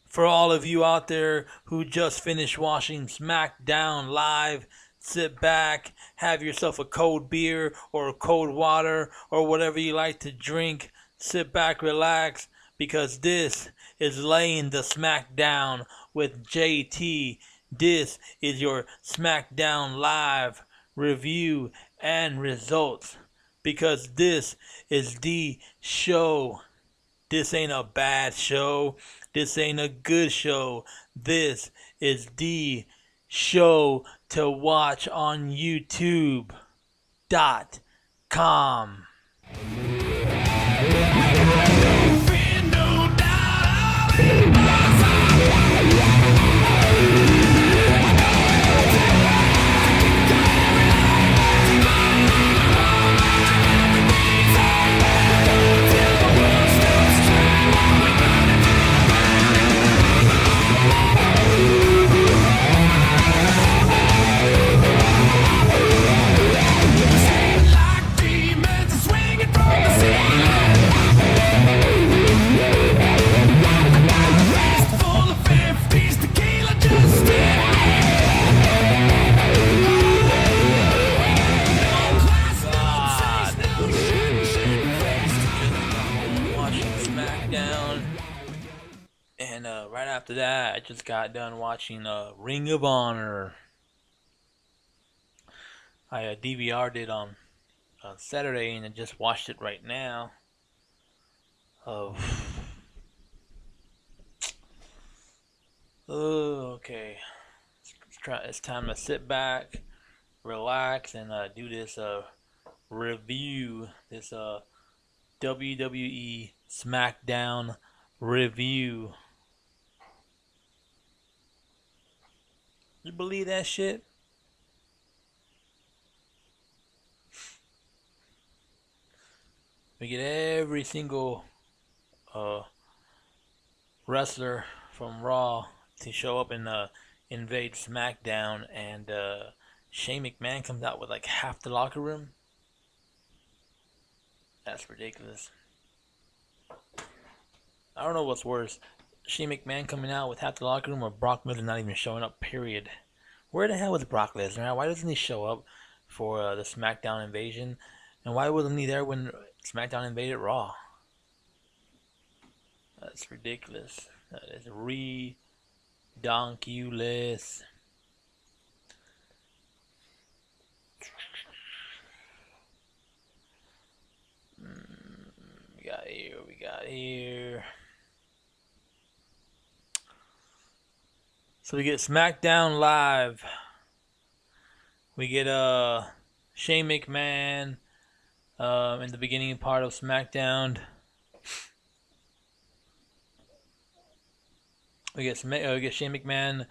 For all of you out there who just finished watching SmackDown live, sit back, have yourself a cold beer or cold water or whatever you like to drink. Sit back, relax, because this is laying the SmackDown with JT. This is your SmackDown live review and results, because this is the show. This ain't a bad show. This ain't a good show. This is the show to watch on YouTube.com. And right after that, I just got done watching Ring of Honor. I DVR'd it on Saturday, and I just watched it right now. Okay. It's time to sit back, relax, and do this review. This WWE SmackDown review. You believe that shit? We get every single wrestler from Raw to show up in Invades SmackDown, and Shane McMahon comes out with like half the locker room. That's ridiculous. I don't know what's worse, Shane McMahon coming out with half the locker room, or Brock Lesnar not even showing up, period. Where the hell was Brock Lesnar? Why doesn't he show up for the SmackDown invasion? And why wasn't he there when SmackDown invaded Raw? That's ridiculous. That is redonkulous. We got here. So we get SmackDown Live. We get Shane McMahon in the beginning part of SmackDown. We get Shane McMahon.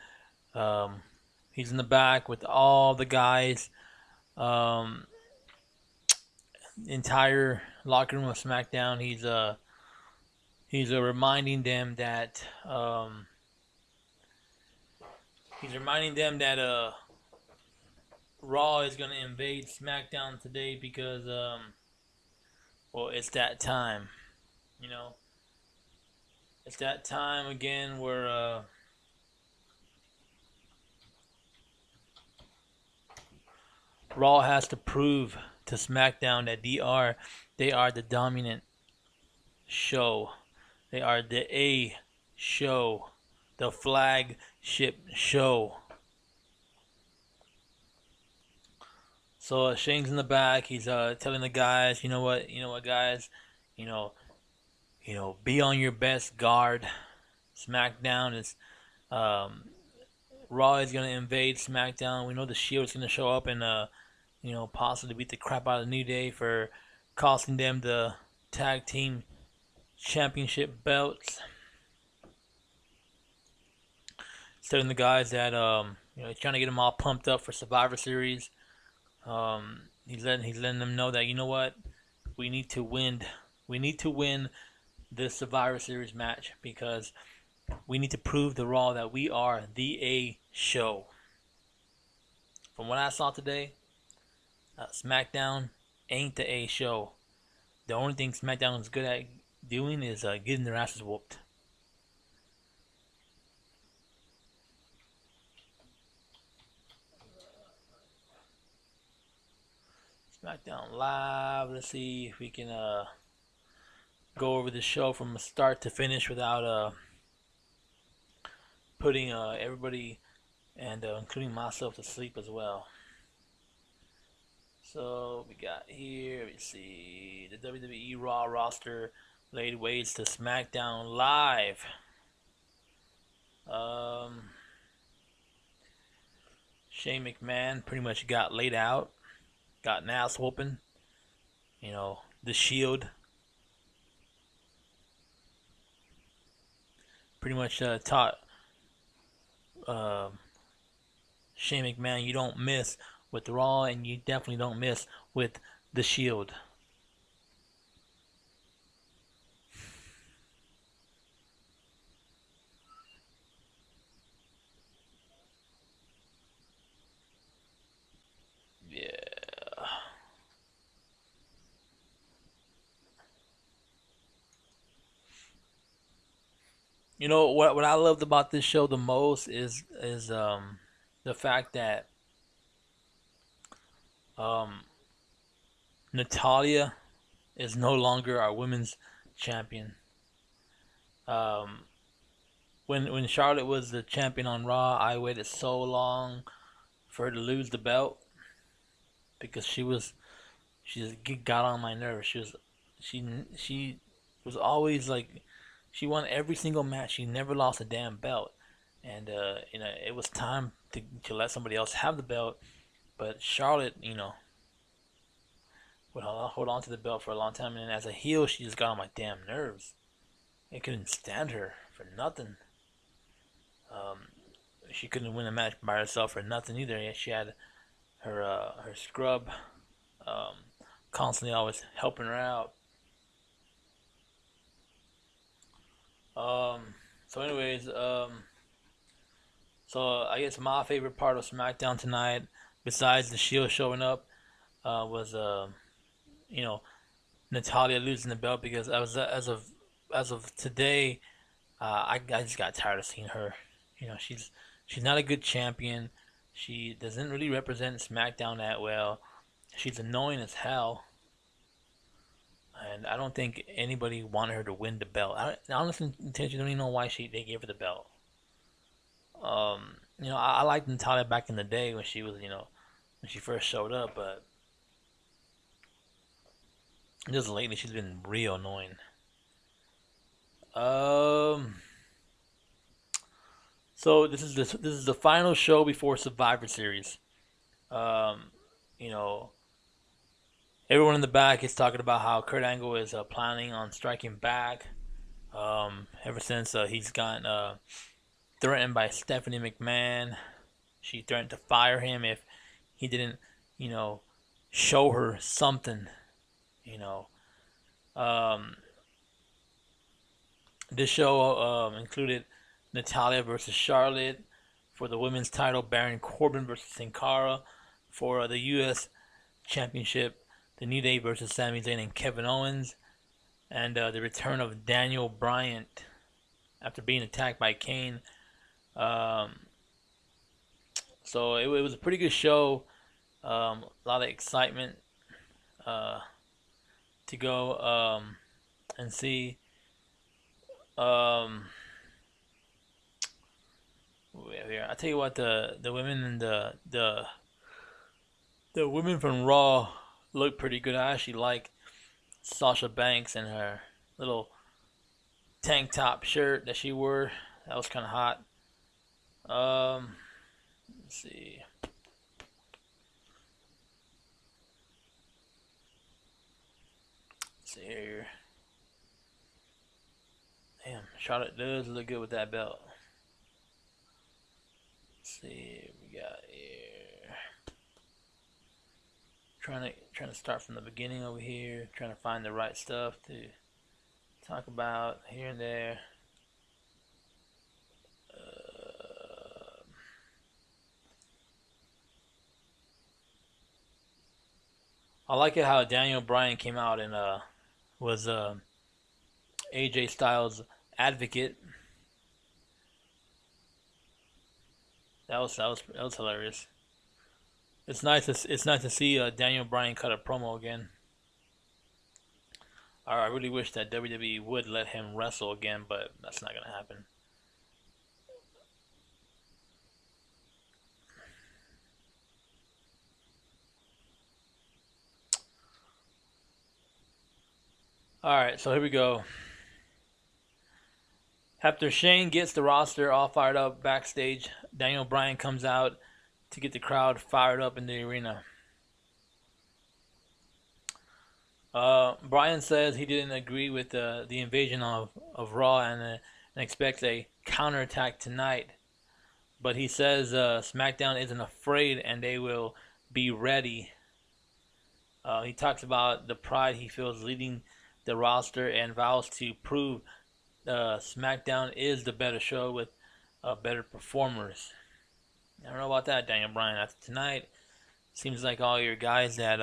He's in the back with all the guys. Entire locker room of SmackDown. He's reminding them that Raw is gonna invade SmackDown today because well, it's that time, you know. It's that time again where Raw has to prove to SmackDown that they are the dominant show. They are the A show, the flagship show. So Shane's in the back. He's telling the guys, you know what, guys, be on your best guard. SmackDown is Raw is gonna invade SmackDown. We know the Shield is gonna show up and possibly beat the crap out of New Day for costing them the tag team championship belts. He's telling the guys that he's trying to get them all pumped up for Survivor Series. He's letting them know that, you know what, we need to win. We need to win this Survivor Series match because we need to prove to Raw that we are the A show. From what I saw today, SmackDown ain't the A show. The only thing SmackDown is good at doing is getting their asses whooped. SmackDown Live. Let's see if we can go over the show from start to finish without putting everybody and including myself to sleep as well. So we got here. We see the WWE Raw roster laid waste to SmackDown Live. Shane McMahon pretty much got laid out, got an ass whooping. You know, the Shield pretty much taught uh, Shane McMahon you don't miss with Raw, and you definitely don't miss with the Shield. Yeah. You know what I loved about this show the most is the fact that um Natalia is no longer our women's champion. Um when Charlotte was the champion on Raw, I waited so long for her to lose the belt because she just got on my nerves. She she was always like she won every single match. She never lost a damn belt, and you know it was time to let somebody else have the belt. But Charlotte, you know, would hold on to the belt for a long time, and as a heel, she just got on my damn nerves. I couldn't stand her for nothing. Um, she couldn't win a match by herself for nothing either. She had her scrub um, constantly always helping her out. Um, so, anyways, so I guess my favorite part of SmackDown tonight, besides the Shield showing up, was you know Natalia losing the belt because as of today, I just got tired of seeing her. You know she's not a good champion. She doesn't really represent SmackDown that well. She's annoying as hell, and I don't think anybody wanted her to win the belt. I honestly don't even know why they gave her the belt. You know, I liked Natalia back in the day when she was, you know, when she first showed up, but just lately she's been real annoying. Um, so this is the final show before Survivor Series. Um, you know, everyone in the back is talking about how Kurt Angle is planning on striking back. Ever since he's gotten threatened by Stephanie McMahon, she threatened to fire him if he didn't, you know, show her something. You know, um, this show included Natalia versus Charlotte for the women's title, Baron Corbin versus Sin Cara for the U.S. Championship, The New Day versus Sami Zayn and Kevin Owens, and the return of Daniel Bryan after being attacked by Kane. Um, so it was a pretty good show. A lot of excitement uh, to go and see. Um, here, I tell you what, the women and the women from Raw look pretty good. I actually like Sasha Banks and her little tank top shirt that she wore. That was kind of hot. Um, let's see. Let's see here. Damn, Charlotte does look good with that belt. Let's see what we got here. Trying to start from the beginning over here. Trying to find the right stuff to talk about here and there. I like it how Daniel Bryan came out and was AJ Styles' advocate. That was hilarious. It's nice to see Daniel Bryan cut a promo again. I really wish that WWE would let him wrestle again, but that's not gonna happen. All right, so here we go. After Shane gets the roster all fired up backstage, Daniel Bryan comes out to get the crowd fired up in the arena. Bryan says he didn't agree with the invasion of Raw and expects a counterattack tonight. But he says SmackDown isn't afraid and they will be ready. He talks about the pride he feels leading the roster and vows to prove SmackDown is the better show with better performers. I don't know about that, Daniel Bryan. After tonight, seems like all your guys that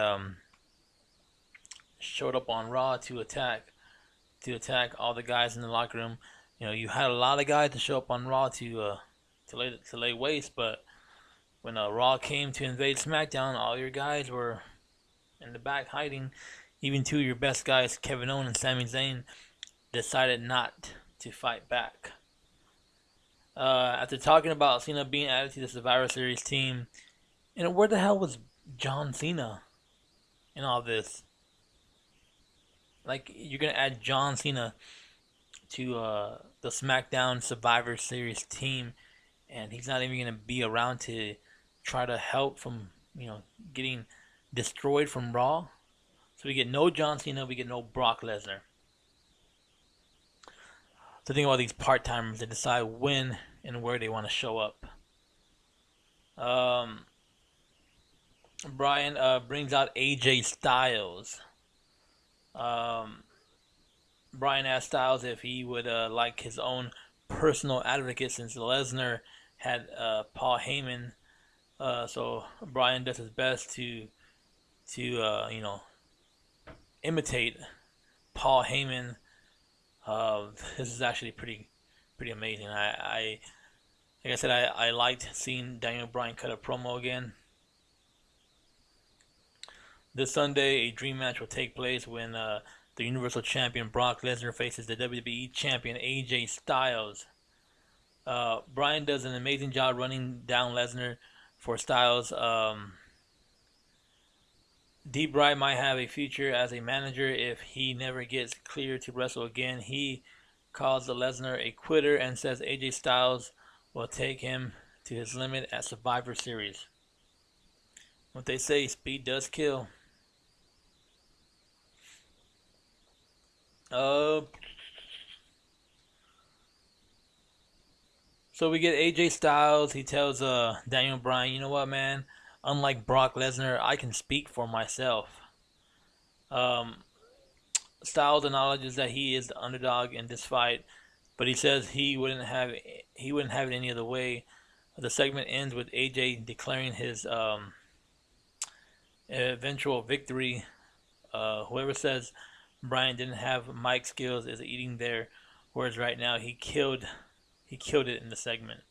showed up on Raw to attack all the guys in the locker room. You know, you had a lot of guys to show up on Raw to lay waste, but when Raw came to invade SmackDown, all your guys were in the back hiding. Even two of your best guys, Kevin Owens and Sami Zayn, decided not to fight back. After talking about Cena being added to the Survivor Series team, and where the hell was John Cena in all this? Like, you're gonna add John Cena to the SmackDown Survivor Series team, and he's not even gonna be around to try to help from getting destroyed from Raw. So we get no John Cena, we get no Brock Lesnar. So think about these part timers that decide when and where they want to show up. Bryan brings out AJ Styles. Bryan asked Styles if he would like his own personal advocate since Lesnar had Paul Heyman. So Bryan does his best to imitate Paul Heyman. This is actually pretty amazing. Like I said, I liked seeing Daniel Bryan cut a promo again. This Sunday, a dream match will take place when the Universal Champion Brock Lesnar faces the WWE Champion AJ Styles. Bryan does an amazing job running down Lesnar for Styles. D. Bry might have a future as a manager if he never gets cleared to wrestle again. He calls the Lesnar a quitter and says AJ Styles will take him to his limit at Survivor Series. What they say, speed does kill. So we get AJ Styles. He tells Daniel Bryan, you know what, man? Unlike Brock Lesnar, I can speak for myself. Styles acknowledges that he is the underdog in this fight, but he says he wouldn't have it any other way. The segment ends with AJ declaring his eventual victory. Whoever says Bryan didn't have mic skills is eating their words right now. He killed it in the segment.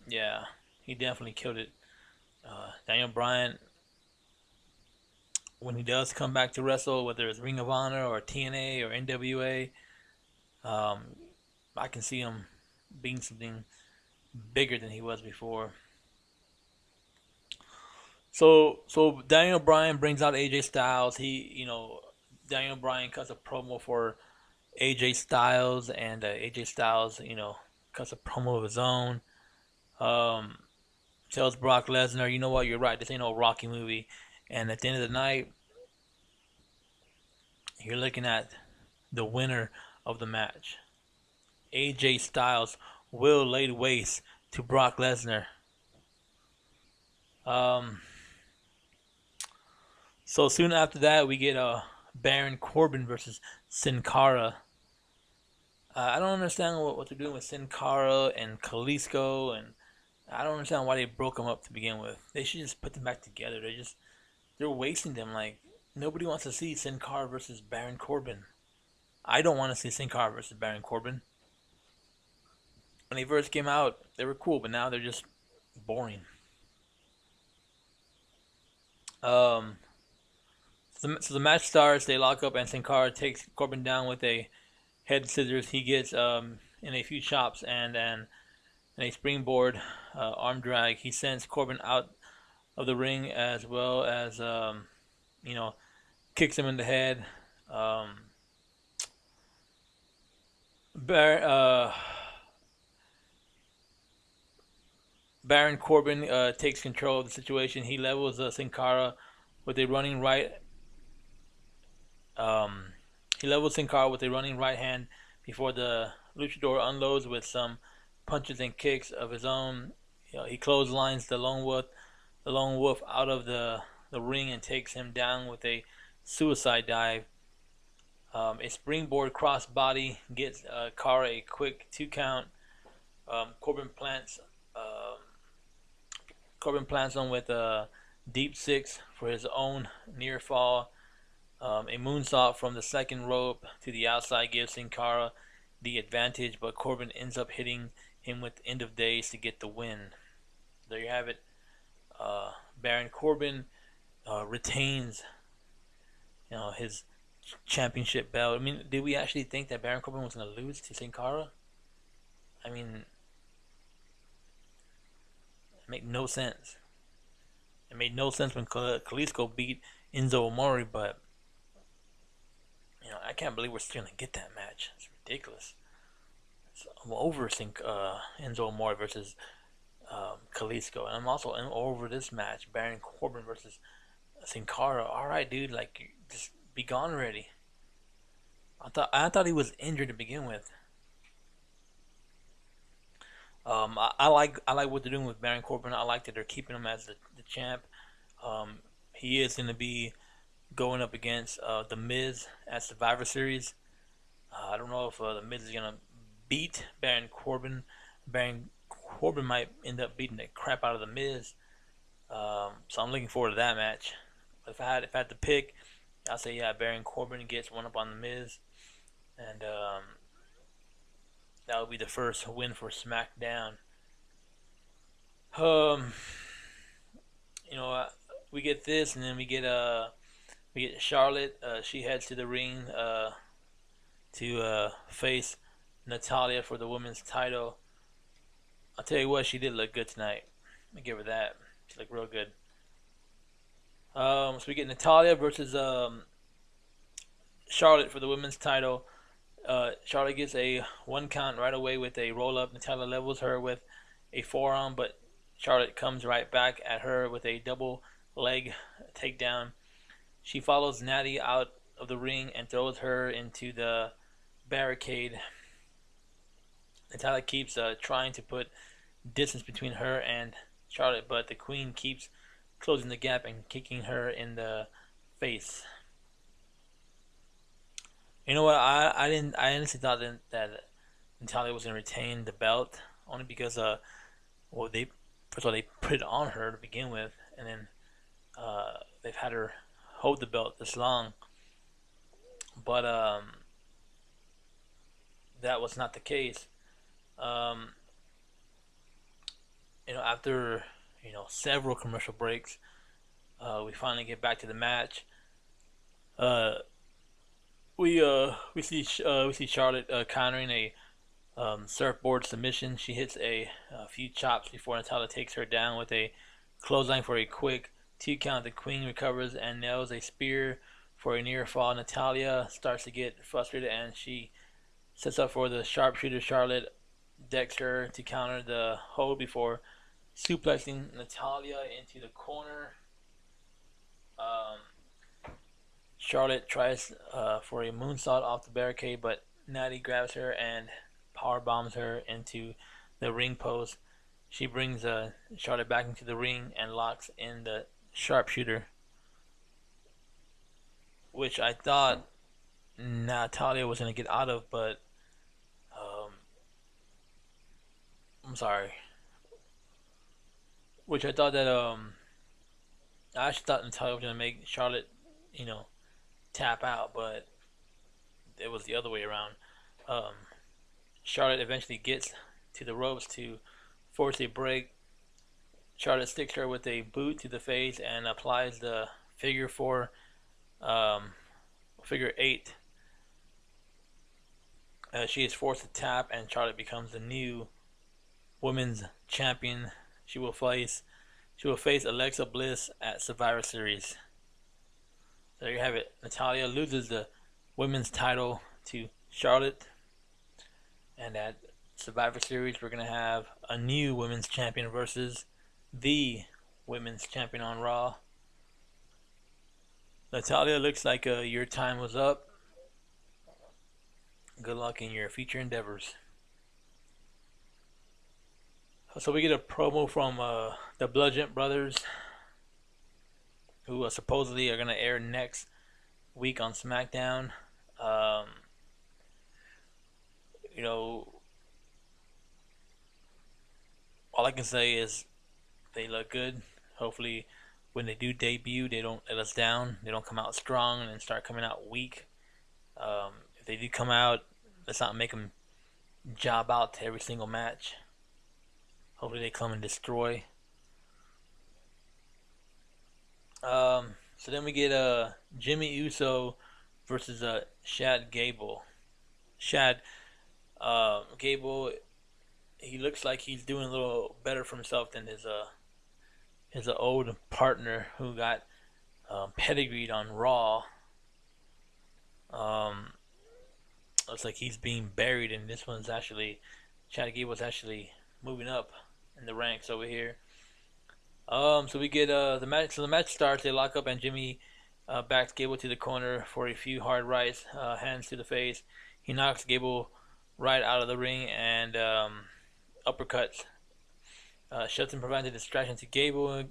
Yeah, he definitely killed it. Daniel Bryan, when he does come back to wrestle, whether it's Ring of Honor or TNA or NWA, I can see him being something bigger than he was before. So Daniel Bryan brings out AJ Styles. Daniel Bryan cuts a promo for AJ Styles, and AJ Styles, cuts a promo of his own. Tells Brock Lesnar, you know what, you're right, this ain't no Rocky movie. And at the end of the night, you're looking at the winner of the match. AJ Styles will lay waste to Brock Lesnar. So soon after that, we get Baron Corbin versus Sin Cara. I don't understand what they're doing with Sin Cara and Kalisto, and I don't understand why they broke them up to begin with. They should just put them back together. They're wasting them. Like, nobody wants to see Sin Cara versus Baron Corbin. I don't want to see Sin Cara versus Baron Corbin. When they first came out, they were cool, but now they're just boring. Um, so the match starts. They lock up, and Sin Cara takes Corbin down with a head scissors. He gets in a few chops and a springboard arm drag. He sends Corbin out of the ring as well as you know kicks him in the head. Um, Bar- uh, Baron Corbin takes control of the situation. He levels Sin Cara with a running right. Um, he levels Sin Cara with a running right hand before the Luchador unloads with some punches and kicks of his own. He clotheslines the Lone Wolf out of the ring and takes him down with a suicide dive. A springboard crossbody gets Cara a quick 2 count. Um, Corbin plants um, Corbin plants on with a deep six for his own near fall. A moonsault from the second rope to the outside gives Sin Cara the advantage, but Corbin ends up hitting him with end of days to get the win. There you have it. Baron Corbin retains his championship belt. I mean, did we actually think that Baron Corbin was going to lose to Sin Cara? I mean, it made no sense. It made no sense when Kalisto beat Enzo Amore, but I can't believe we're still going to get that match. It's ridiculous. I'm over Enzo Amore versus Kalisto, and I'm also over this match, Baron Corbin versus Sin Cara. All right, dude, like just be gone already. I thought he was injured to begin with. I like what they're doing with Baron Corbin. I like that they're keeping him as the champ. Um, he is going to be going up against the Miz at Survivor Series. I don't know if the Miz is going to beat Baron Corbin. Baron Corbin might end up beating the crap out of the Miz. So I'm looking forward to that match. If I had to pick, I'll say yeah, Baron Corbin gets one up on the Miz, and that would be the first win for SmackDown. Um, you know, uh, we get this, and then we get Charlotte. She heads to the ring to face Natalia for the women's title. I'll tell you what, she did look good tonight. I give her that. She looked real good. So we get Natalia versus Charlotte for the women's title. Charlotte gets a 1 count right away with a roll up. Natalia levels her with a forearm, but Charlotte comes right back at her with a double leg takedown. She follows Natty out of the ring and throws her into the barricade. Natalia keeps trying to put distance between her and Charlotte, but the Queen keeps closing the gap and kicking her in the face. You know what? I didn't. I honestly thought that Natalia was gonna retain the belt only because well they first of all they put it on her to begin with, and then they've had her hold the belt this long, but that was not the case. Um, after several commercial breaks, we finally get back to the match. Uh, we see Charlotte countering a surfboard submission. She hits a few chops before Natalia takes her down with a clothesline for a quick 2 count. The Queen recovers and nails a spear for a near fall. Natalia starts to get frustrated and she sets up for the sharpshooter. Charlotte decks her to counter the hold before suplexing Natalia into the corner. Um, Charlotte tries for a moonsault off the barricade, but Natty grabs her and power bombs her into the ring post. She brings Charlotte back into the ring and locks in the sharpshooter, which I thought Natalia was going to get out of, but um, I'm sorry. Which I thought that I actually thought Natalia was going to make Charlotte, you know, tap out, but it was the other way around. Um, Charlotte eventually gets to the ropes to force a break, Charlotte sticks her with a boot to the face and applies the figure four, um, figure eight. She is forced to tap, and Charlotte becomes the new women's champion. She will face Alexa Bliss at Survivor Series. There you have it. Natalya loses the women's title to Charlotte, and at Survivor Series we're gonna have a new women's champion versus the women's champion on Raw. Natalya, looks like your time was up. Good luck in your future endeavors. So we get a promo from the Bludgeon Brothers, who supposedly are going to air next week on SmackDown. Um, you know, all I can say is they look good. Hopefully, when they do debut, they don't let us down. They don't come out strong and start coming out weak. If they do come out, let's not make them job out to every single match. Hopefully, they come and destroy. So then we get Jimmy Uso versus Shad Gable. Shad Gable, he looks like he's doing a little better for himself than his old partner who got pedigreed on Raw. Looks like he's being buried, and this one's actually Chad Gable's actually moving up in the ranks over here. So we get the match. So the match starts. They lock up, and Jimmy backs Gable to the corner for a few hard rights, hands to the face. He knocks Gable right out of the ring and uppercuts. Shelton provides a distraction to Gable.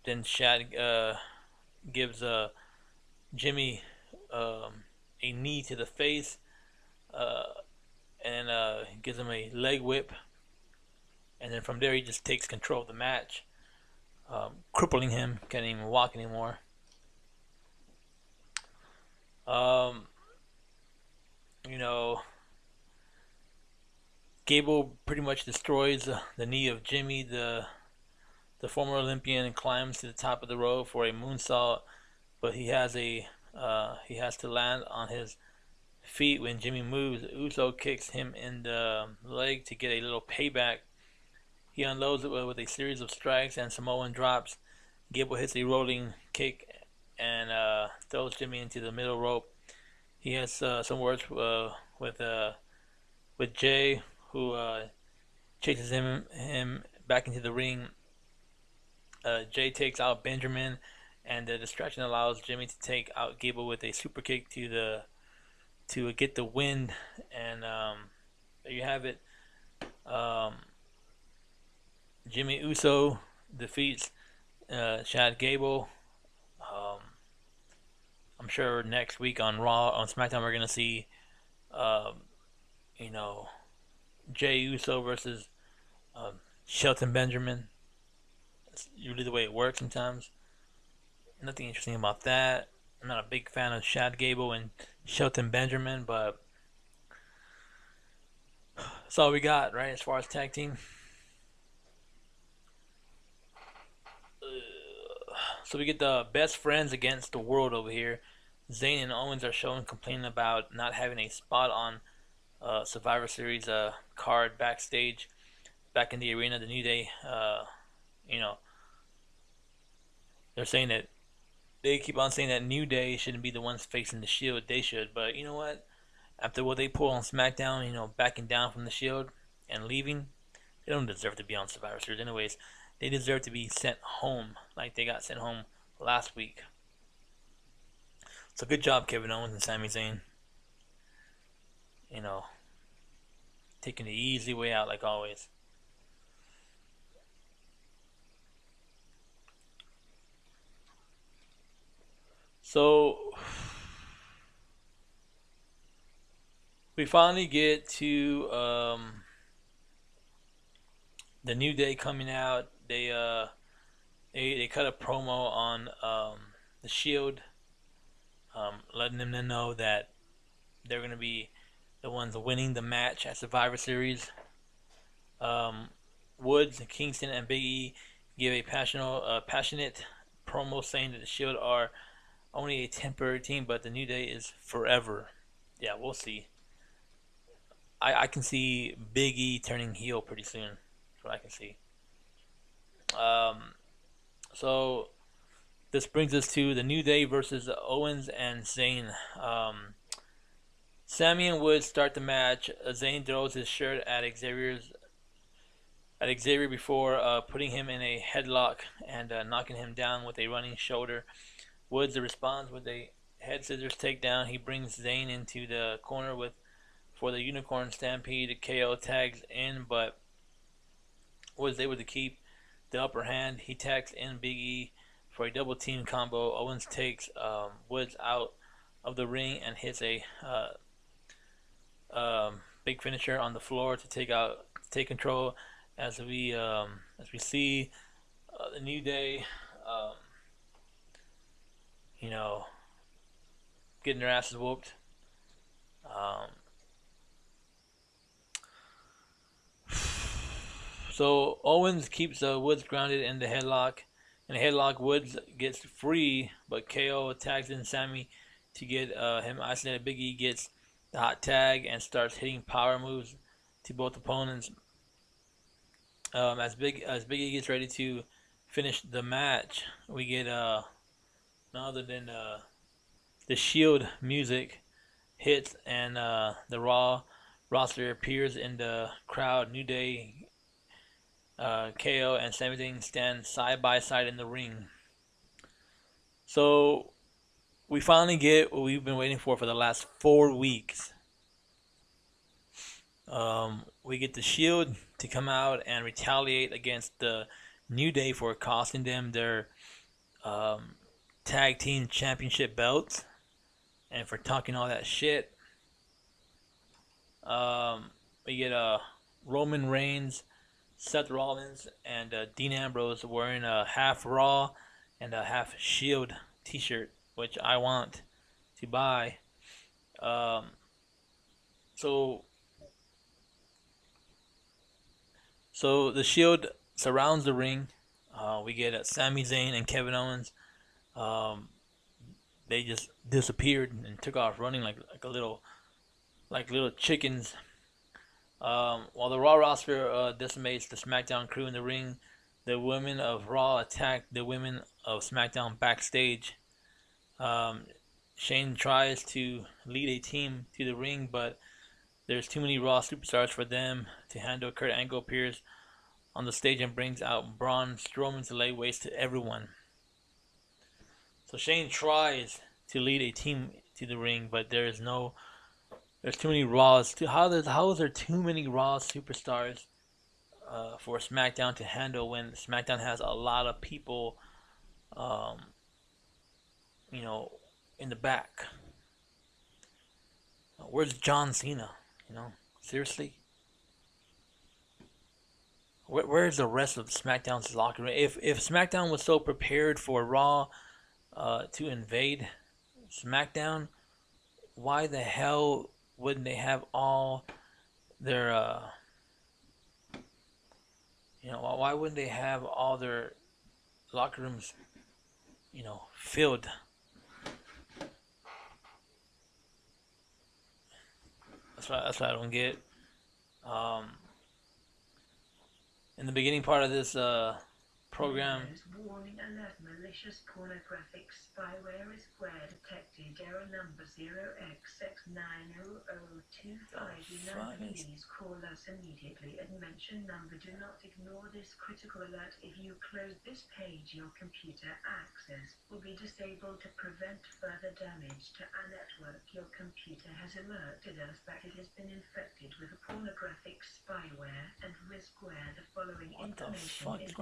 Then Shad gives Jimmy a knee to the face, and gives him a leg whip. And then from there, he just takes control of the match, crippling him. Can't even walk anymore. You know, Gable pretty much destroys the knee of Jimmy, the former Olympian, and climbs to the top of the rope for a moonsault. But he has to land on his feet when Jimmy moves. Uso kicks him in the leg to get a little payback. He unloads it with a series of strikes and Samoan drops. Gable hits a rolling kick and throws Jimmy into the middle rope. He has some words with Jay, who chases him back into the ring. Jay takes out Benjamin, and the distraction allows Jimmy to take out Gable with a super kick to get the win. And there you have it. Jimmy Uso defeats Chad Gable. I'm sure next week on Raw, on SmackDown, we're gonna see, you know, Jay Uso versus Shelton Benjamin. That's usually the way it works sometimes. Nothing interesting about that. I'm not a big fan of Chad Gable and Shelton Benjamin, but that's all we got, right, as far as tag team. So we get the best friends against the world over here. Zayn and Owens are shown complaining about not having a spot on Survivor Series card backstage, back in the arena. The New Day, they're saying that they keep on saying that New Day shouldn't be the ones facing the Shield. They should, but you know what? After what they pull on SmackDown, backing down from the Shield and leaving, they don't deserve to be on Survivor Series. Anyways, they deserve to be sent home like they got sent home last week. So good job, Kevin Owens and Sami Zayn. Taking the easy way out like always. So we finally get to the New Day coming out. They cut a promo on the Shield, letting them know that they're going to be the ones winning the match at Survivor Series. Woods, Kingston, and Big E give a passionate promo saying that the Shield are only a temporary team, but the New Day is forever. Yeah, we'll see. I can see Big E turning heel pretty soon. That's what I can see. Um, so this brings us to the New Day versus Owens and Zayn. Sammy and Woods start the match. Zayn throws his shirt at Xavier before putting him in a headlock and knocking him down with a running shoulder. Woods responds with a head scissors takedown. He brings Zayn into the corner for the Unicorn Stampede. KO tags in, but was able to keep the upper hand. He tags in Big E for a double team combo. Owens takes Woods out of the ring and hits a big finisher on the floor to take control. As we see the New Day, um, you know, getting their asses whooped. Um, so Owens keeps Woods grounded in the headlock. In the headlock, Woods gets free, but KO tags in Sammy to get him isolated. Big E gets the hot tag and starts hitting power moves to both opponents. As Big E gets ready to finish the match, we get none other than the Shield music hits and the Raw roster appears in the crowd. New Day, KO, and Sami Zayn stand side by side in the ring. So we finally get what we've been waiting for the last 4 weeks. We get the Shield to come out and retaliate against the New Day for costing them their tag team championship belts and for talking all that shit. We get Roman Reigns, Seth Rollins, and Dean Ambrose wearing a half Raw and a half Shield T-shirt, which I want to buy. So the Shield surrounds the ring. We get Sami Zayn and Kevin Owens. They just disappeared and took off running like little chickens. While the Raw roster decimates the SmackDown crew in the ring, the women of Raw attack the women of SmackDown backstage. Shane tries to lead a team to the ring, but there's too many Raw superstars for them to handle. Kurt Angle appears on the stage and brings out Braun Strowman to lay waste to everyone. So Shane tries to lead a team to the ring, but there's too many Raws. How is there too many Raw superstars for SmackDown to handle when SmackDown has a lot of people, um, in the back? Where's John Cena? Seriously. Where's the rest of SmackDown's locker room? If SmackDown was so prepared for Raw to invade SmackDown, why the hell wouldn't they have all their why wouldn't they have all their locker rooms filled? That's what I don't get. In the beginning part of this program. Warning alert, malicious pornographic spyware is square detected. Error number 0xX90025. Please call us immediately and mention number. Do not ignore this critical alert. If you close this page, your computer access will be disabled to prevent further damage to our network. Your computer has alerted us that it has been infected with a pornographic spyware and riskware. The following information is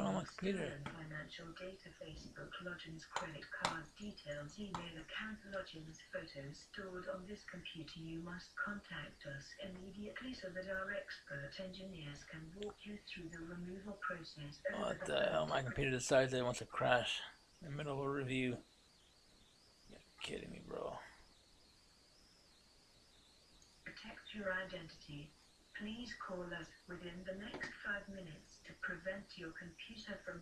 financial data, Facebook logins, credit card details, email account logins, photos stored on this computer. You must contact us immediately so that our expert engineers can walk you through the removal process. What the hell? My computer decides it wants to crash in the middle of a review. You're kidding me, bro. Protect your identity. Please call us within the next 5 minutes to prevent your computer from...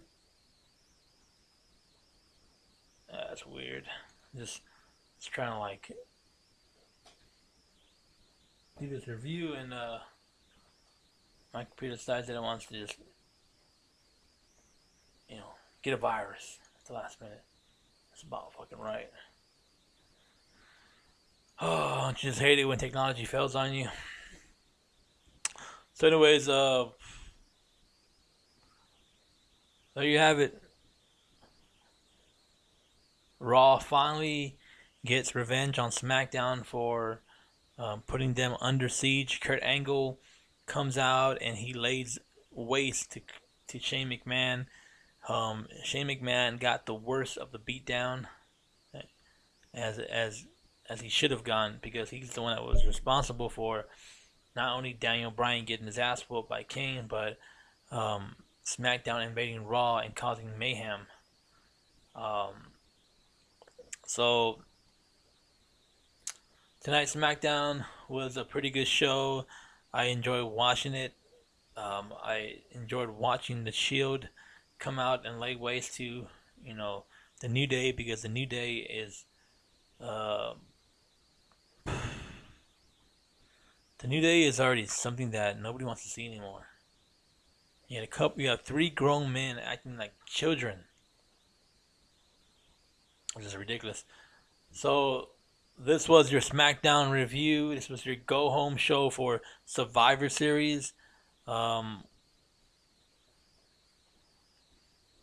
That's weird. Just trying to like do this review, and my computer decides that it wants to just, get a virus at the last minute. That's about fucking right. Oh, don't you just hate it when technology fails on you? So, anyways, there you have it. Raw finally gets revenge on SmackDown for putting them under siege. Kurt Angle comes out and he lays waste to Shane McMahon. Shane McMahon got the worst of the beatdown, as he should have gone, because he's the one that was responsible for not only Daniel Bryan getting his ass whooped by Kane, but SmackDown invading Raw and causing mayhem. So tonight's SmackDown was a pretty good show. I enjoyed watching it. I enjoyed watching the Shield come out and lay waste to, the New Day, because the New Day is the New Day is already something that nobody wants to see anymore. You have 3 grown men acting like children, which is ridiculous. So this was your SmackDown review. This was your go home show for Survivor Series.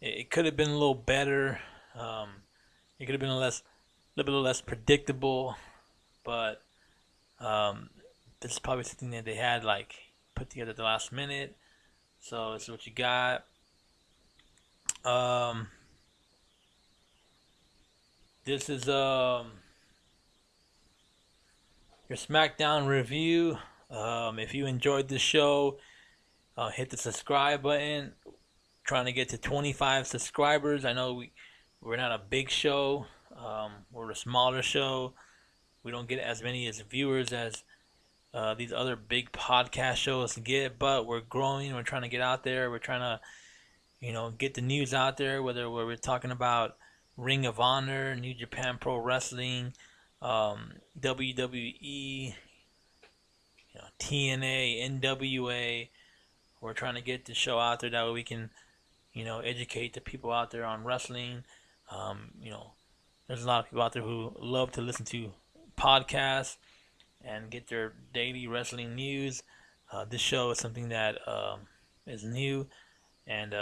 It could have been a little better. It could have been a little bit less predictable, but this is probably something that they had like put together at the last minute. So this is what you got. This is your SmackDown review. If you enjoyed the show, hit the subscribe button. Trying to get to 25 subscribers. I know we're not a big show. We're a smaller show. We don't get as many viewers as these other big podcast shows get, but we're growing. We're trying to get out there. We're trying to, get the news out there, whether we're talking about Ring of Honor, New Japan Pro Wrestling, WWE, TNA, NWA. We're trying to get the show out there that way we can, educate the people out there on wrestling. There's a lot of people out there who love to listen to podcasts and get their daily wrestling news. This show is something that is new, and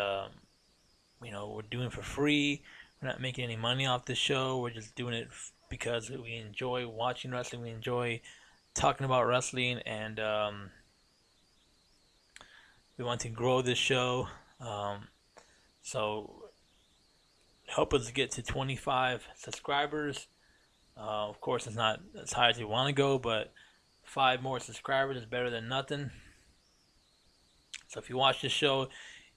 we're doing it for free. We're not making any money off this show. We're just doing it because we enjoy watching wrestling. We enjoy talking about wrestling, and we want to grow this show. So help us get to 25 subscribers. Of course, it's not as high as we want to go, but 5 more subscribers is better than nothing. So if you watch this show,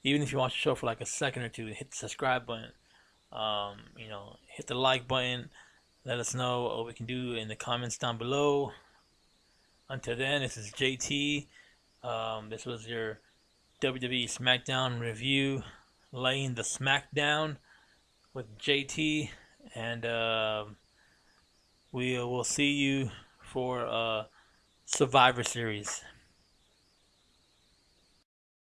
even if you watch the show for like a second or two, hit the subscribe button. Hit the like button. Let us know what we can do in the comments down below. Until then, this is JT. This was your WWE SmackDown review, laying the SmackDown with JT, and we will see you for Survivor Series.